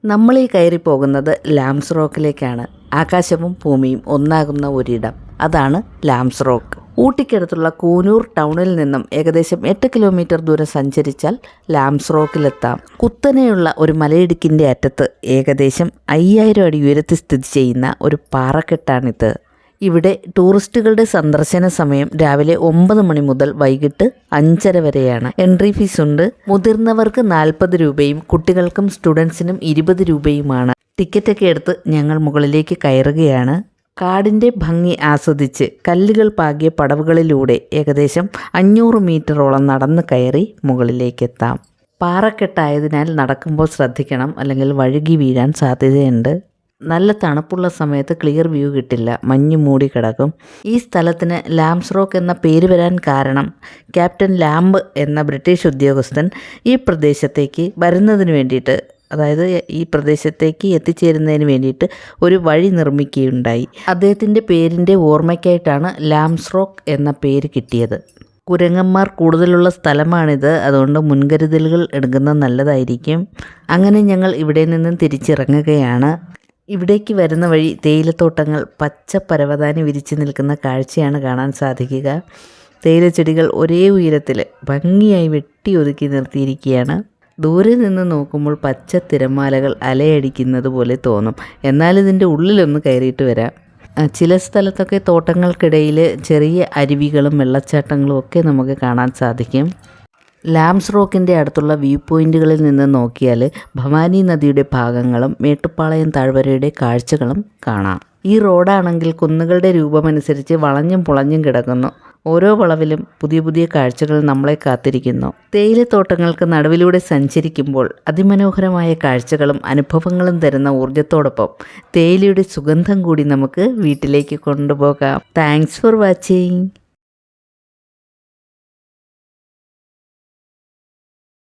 നമ്മൾ ഈ കയറി പോകുന്നത് ലാംസ് റോക്കിലേക്കാണ്. ആകാശവും ഭൂമിയും ഒന്നാകുന്ന ഒരിടം, അതാണ് ലാംസ് റോക്ക്. ഊട്ടിക്കടുത്തുള്ള കൂനൂർ ടൗണിൽ നിന്നും ഏകദേശം 8 കിലോമീറ്റർ ദൂരം സഞ്ചരിച്ചാൽ ലാംസ് റോക്കിലെത്താം. കുത്തനെയുള്ള ഒരു മലയിടുക്കിൻ്റെ അറ്റത്ത് ഏകദേശം 5000 അടി ഉയരത്തിൽ സ്ഥിതി ചെയ്യുന്ന ഒരു പാറക്കെട്ടാണിത്. ഇവിടെ ടൂറിസ്റ്റുകളുടെ സന്ദർശന സമയം രാവിലെ 9 മണി മുതൽ വൈകിട്ട് 5:30 വരെയാണ്. എൻട്രി ഫീസ് ഉണ്ട്. മുതിർന്നവർക്ക് 40 രൂപയും കുട്ടികൾക്കും സ്റ്റുഡൻസിനും 20 രൂപയുമാണ്. ടിക്കറ്റൊക്കെ എടുത്ത് ഞങ്ങൾ മുകളിലേക്ക് കയറുകയാണ്. കാടിൻ്റെ ഭംഗി ആസ്വദിച്ച് കല്ലുകൾ പാകിയ പടവുകളിലൂടെ ഏകദേശം 500 മീറ്ററോളം നടന്ന് കയറി മുകളിലേക്കെത്താം. പാറക്കെട്ടായതിനാൽ നടക്കുമ്പോൾ ശ്രദ്ധിക്കണം, അല്ലെങ്കിൽ വഴുകി വീഴാൻ സാധ്യതയുണ്ട്. നല്ല തണുപ്പുള്ള സമയത്ത് ക്ലിയർ വ്യൂ കിട്ടില്ല, മഞ്ഞ് മൂടി കിടക്കും. ഈ സ്ഥലത്തിന് ലാംസ് റോക്ക് എന്ന പേര് വരാൻ കാരണം ക്യാപ്റ്റൻ ലാംബ് എന്ന ബ്രിട്ടീഷ് ഉദ്യോഗസ്ഥൻ ഈ പ്രദേശത്തേക്ക് വരുന്നതിന് വേണ്ടിയിട്ട്, അതായത് ഈ പ്രദേശത്തേക്ക് എത്തിച്ചേരുന്നതിന് വേണ്ടിയിട്ട് ഒരു വഴി നിർമ്മിക്കുകയുണ്ടായി. അദ്ദേഹത്തിൻ്റെ പേരിൻ്റെ ഓർമ്മയ്ക്കായിട്ടാണ് ലാംസ് റോക്ക് എന്ന പേര് കിട്ടിയത്. കുരങ്ങന്മാർ കൂടുതലുള്ള സ്ഥലമാണിത്, അതുകൊണ്ട് മുൻകരുതലുകൾ എടുക്കുന്നത് നല്ലതായിരിക്കും. അങ്ങനെ ഞങ്ങൾ ഇവിടെ നിന്നും തിരിച്ചിറങ്ങുകയാണ്. ഇവിടേക്ക് വരുന്ന വഴി തേയിലത്തോട്ടങ്ങൾ പച്ച പരവതാനി വിരിച്ചു നിൽക്കുന്ന കാഴ്ചയാണ് കാണാൻ സാധിക്കുക. തേയിലച്ചെടികൾ ഒരേ ഉയരത്തിൽ ഭംഗിയായി വെട്ടി ഒതുക്കി നിർത്തിയിരിക്കുകയാണ്. ദൂരെ നിന്ന് നോക്കുമ്പോൾ പച്ച തിരമാലകൾ അലയടിക്കുന്നത് പോലെ തോന്നും. എന്നാൽ ഇതിൻ്റെ ഉള്ളിലൊന്ന് കയറിയിട്ട് വരാം. ചില സ്ഥലത്തൊക്കെ തോട്ടങ്ങൾക്കിടയിൽ ചെറിയ അരുവികളും വെള്ളച്ചാട്ടങ്ങളും ഒക്കെ നമുക്ക് കാണാൻ സാധിക്കും. ലാംസ് റോക്കിൻ്റെ അടുത്തുള്ള വ്യൂ പോയിൻറ്റുകളിൽ നിന്ന് നോക്കിയാൽ ഭവാനി നദിയുടെ ഭാഗങ്ങളും മേട്ടുപ്പാളയം താഴ്വരയുടെ കാഴ്ചകളും കാണാം. ഈ റോഡാണെങ്കിൽ കുന്നുകളുടെ രൂപമനുസരിച്ച് വളഞ്ഞും പുളഞ്ഞും കിടക്കുന്നു. ഓരോ വളവിലും പുതിയ പുതിയ കാഴ്ചകൾ നമ്മളെ കാത്തിരിക്കുന്നു. തേയിലത്തോട്ടങ്ങൾക്ക് നടുവിലൂടെ സഞ്ചരിക്കുമ്പോൾ അതിമനോഹരമായ കാഴ്ചകളും അനുഭവങ്ങളും തരുന്ന ഊർജത്തോടൊപ്പം തേയിലയുടെ സുഗന്ധം കൂടി നമുക്ക് വീട്ടിലേക്ക് കൊണ്ടുപോകാം. Thanks for watching.